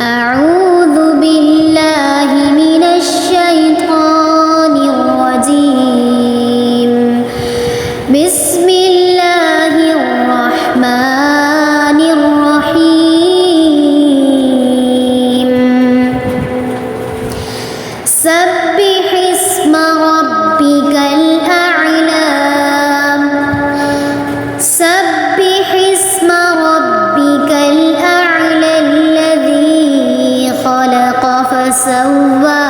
أعوذ بالله من الشيطان الرجيم بسم الله الرحمن الرحيم سبح اسم ربك الأعلى سبح اسم ربك الأعلى الذي خلق فسوى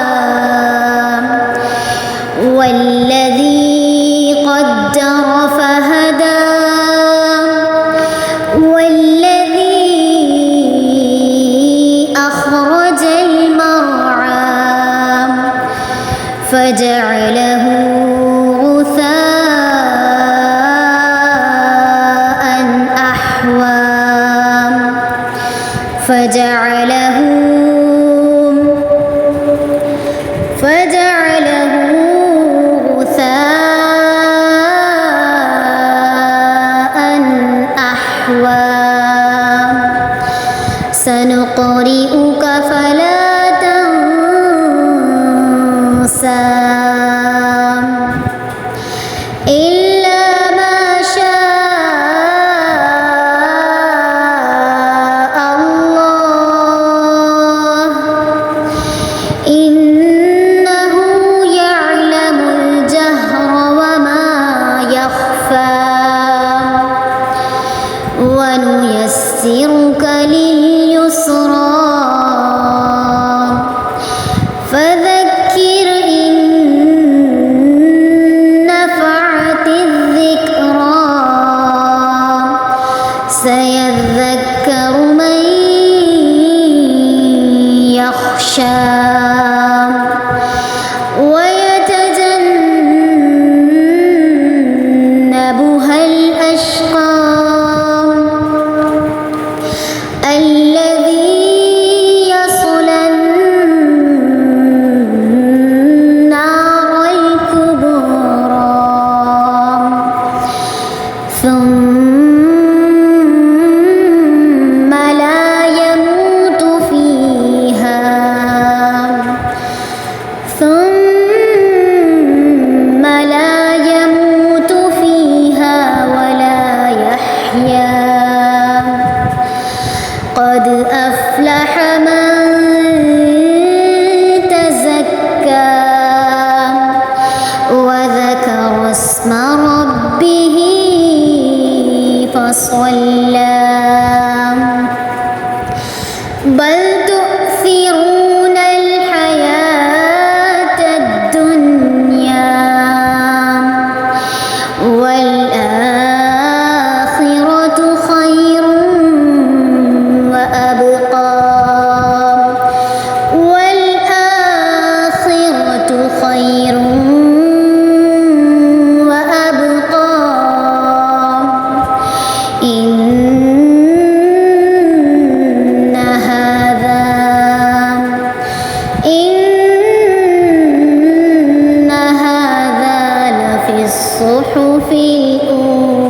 والذي قدر فهدى والذي أخرج المرعى فجعله غثاء أحوى فجعله غثاء أحوى سنقرئك فلا تنسى إلا ما شاء الله إنه يعلم الجهر وما يخفى ونيسرك لليسرى فذكر إن نفعت الذكرى سيذكر من يخشى ويتجنبها الأشقى الذي يصلى النار الكبرى ثم لا يموت فيها ولا يحيا قد أفلح من تزكى وذكر اسم ربه فصلى بل تؤثرون الحياة الدنيا والآخرة خير وأبقى إن هذا لفي الصحف الأولى